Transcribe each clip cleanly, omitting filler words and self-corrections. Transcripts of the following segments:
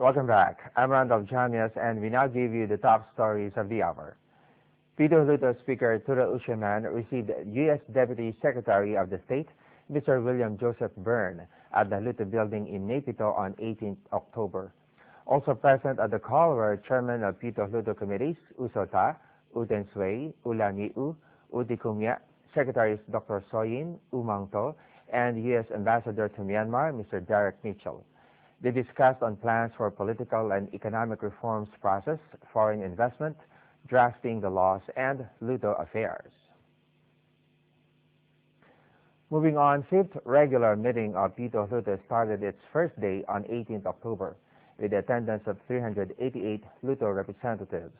Welcome back. I'm Randolf Jamias, and we now give you the top stories of the hour. Pyithu Hluttaw Speaker Thura Mann received U.S. Deputy Secretary of the State, Mr. William Joseph Byrne, at the Hluttaw Building in Nay Pyi Taw on 18 October. Also present at the call were Chairman of Pyithu Hluttaw Committees, Usota, Uten Shwe, Ulaniu, Utikumya, Secretaries Dr. Soyin, Umangto, and U.S. Ambassador to Myanmar, Mr. Derek Mitchell. They discussed on plans for political and economic reforms process, foreign investment, drafting the laws, and Hluttaw affairs. Moving on, fifth regular meeting of Pyithu Hluttaw started its first day on 18 October with the attendance of 388 Hluttaw representatives.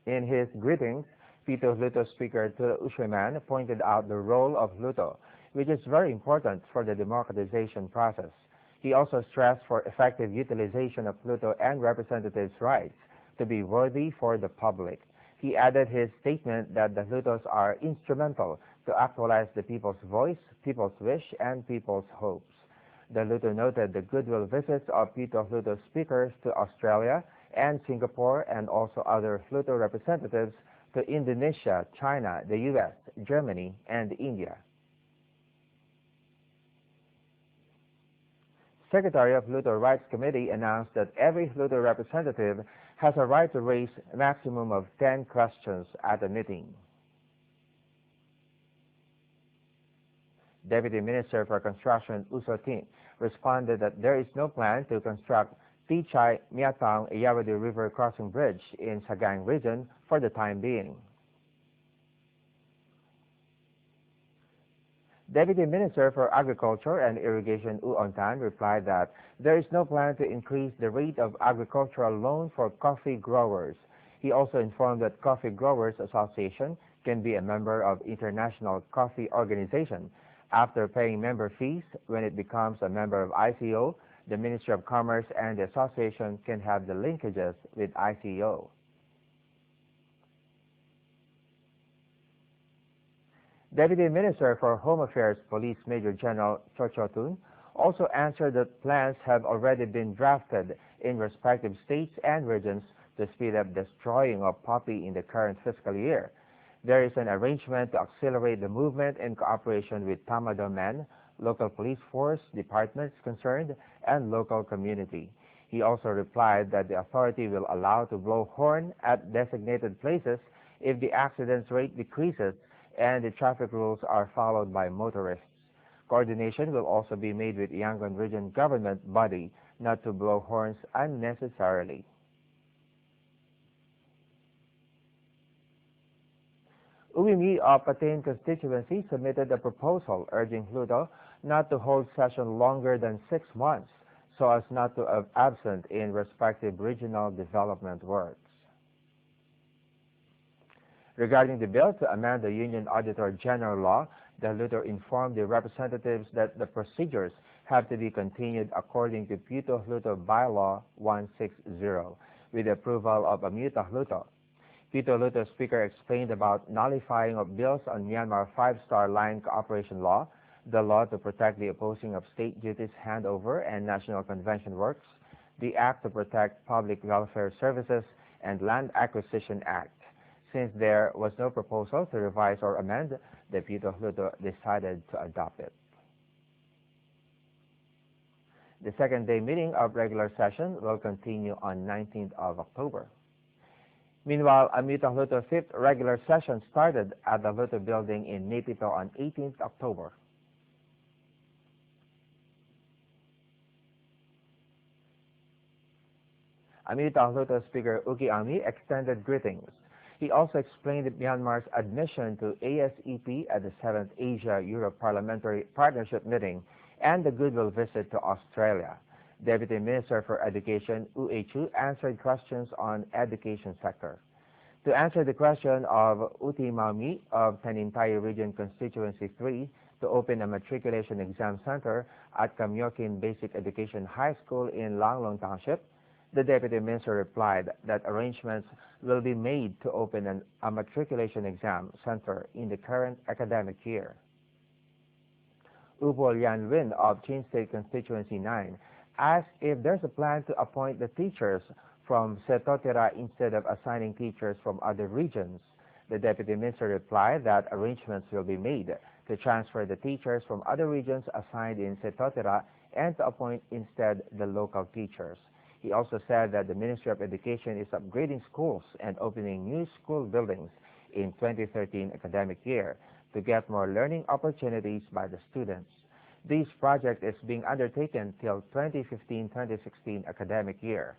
In his greetings, Pyithu Hluttaw Speaker Thura Mann pointed out the role of Hluttaw, which is very important for the democratization process. He also stressed for effective utilization of Hluttaw and representatives' rights to be worthy for the public. He added his statement that the Hluttaws are instrumental to actualize the people's voice, people's wish, and people's hopes. The Hluttaw noted the goodwill visits of Pyithu Hluttaw speakers to Australia and Singapore, and also other Hluttaw representatives to Indonesia, China, the U.S., Germany, and India. Secretary of Hluttaw Rights Committee announced that every Hluttaw representative has a right to raise a maximum of 10 questions at a meeting. Deputy Minister for Construction Usotin responded that there is no plan to construct Tichai Miatang Ayeyarwady River Crossing Bridge in Sagaing region for the time being. Deputy Minister for Agriculture and Irrigation U Ontan replied that there is no plan to increase the rate of agricultural loan for coffee growers. He also informed that Coffee Growers Association can be a member of International Coffee Organization. After paying member fees, when it becomes a member of ICO, the Ministry of Commerce and the association can have the linkages with ICO. Deputy Minister for Home Affairs Police Major General Chochotun also answered that plans have already been drafted in respective states and regions to speed up destroying of poppy in the current fiscal year. There is an arrangement to accelerate the movement in cooperation with Tamado Mann, local police force, departments concerned, and local community. He also replied that the authority will allow to blow horn at designated places if the accidents rate decreases and the traffic rules are followed by motorists. Coordination will also be made with Yangon Region government body not to blow horns unnecessarily. Uwimi of Patin constituency submitted a proposal urging Hluttaw not to hold session longer than 6 months so as not to be absent in respective regional development works. Regarding the bill to amend the Union Auditor General Law, the Hluttaw informed the representatives that the procedures have to be continued according to Pyithu Hluttaw Bylaw 160 with the approval of Amyotha Hluttaw. Pyithu Hluttaw Speaker explained about nullifying of bills on Myanmar 5-star line cooperation law, the law to protect the opposing of state duties handover and national convention works, the Act to protect public welfare services, and Land Acquisition Act. Since there was no proposal to revise or amend, the Pyithu Hluttaw decided to adopt it. The second-day meeting of regular session will continue on 19th of October. Meanwhile, Amyotha Hluttaw 5th regular session started at the Hluttaw Building in Nay Pyi Taw on 18th October. Amyotha Hluttaw Speaker Uki Ami extended greetings. He also explained Myanmar's admission to ASEP at the 7th Asia-Europe Parliamentary Partnership meeting and the goodwill visit to Australia. Deputy Minister for Education U Chu answered questions on education sector. To answer the question of Uti Maumi of Tanintay Region Constituency 3 to open a matriculation exam center at Kamyokin Basic Education High School in Langlong Township, The Deputy Minister replied that arrangements will be made to open a matriculation exam center in the current academic year. Upol Yan Win of Chin State Constituency 9 asked if there's a plan to appoint the teachers from Setotira instead of assigning teachers from other regions. The Deputy Minister replied that arrangements will be made to transfer the teachers from other regions assigned in Setotira and to appoint instead the local teachers. He also said that the Ministry of Education is upgrading schools and opening new school buildings in 2013 academic year to get more learning opportunities by the students. This project is being undertaken till 2015-2016 academic year.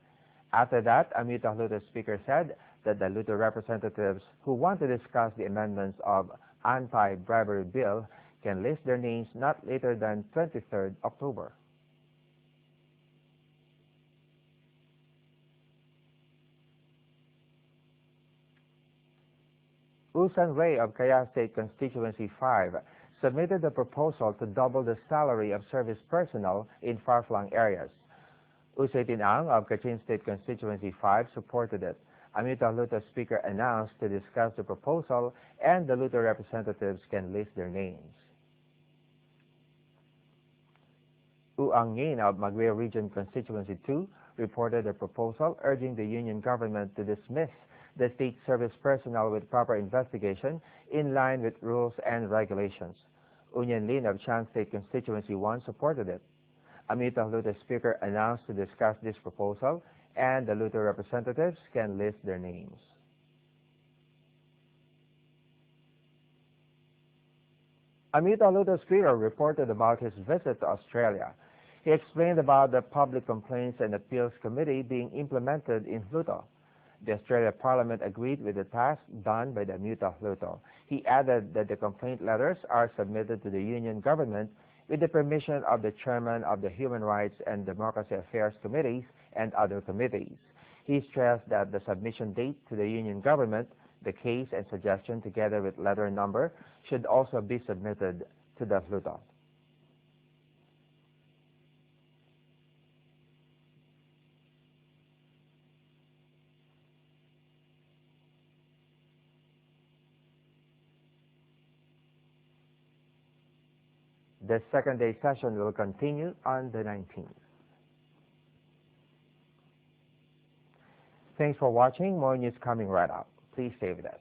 After that, Amyotha Hluttaw speaker said that the Hluttaw representatives who want to discuss the amendments of anti-bribery bill can list their names not later than 23rd October. Usan Ray of Kaya State Constituency 5 submitted a proposal to double the salary of service personnel in far-flung areas. Usay Tinang of Kachin State Constituency 5 supported it. Amyotha Hluttaw speaker announced to discuss the proposal and the Hluttaw representatives can list their names. Ang Ngin of Magwe Region Constituency 2 reported a proposal urging the union government to dismiss the state service personnel with proper investigation in line with rules and regulations. Unyan Lin of Chan State Constituency 1 supported it. Amyotha Hluttaw speaker announced to discuss this proposal and the Hluttaw representatives can list their names. Amyotha Hluttaw speaker reported about his visit to Australia. He explained about the Public Complaints and Appeals Committee being implemented in Hluttaw. The Australia Parliament agreed with the task done by the Amyotha Hluttaw. He added that the complaint letters are submitted to the union government with the permission of the chairman of the Human Rights and Democracy Affairs Committees and other committees. He stressed that the submission date to the union government, the case and suggestion together with letter number should also be submitted to the Hluttaw. The second day session will continue on the 19th. Thanks for watching. More news coming right up. Please stay with us.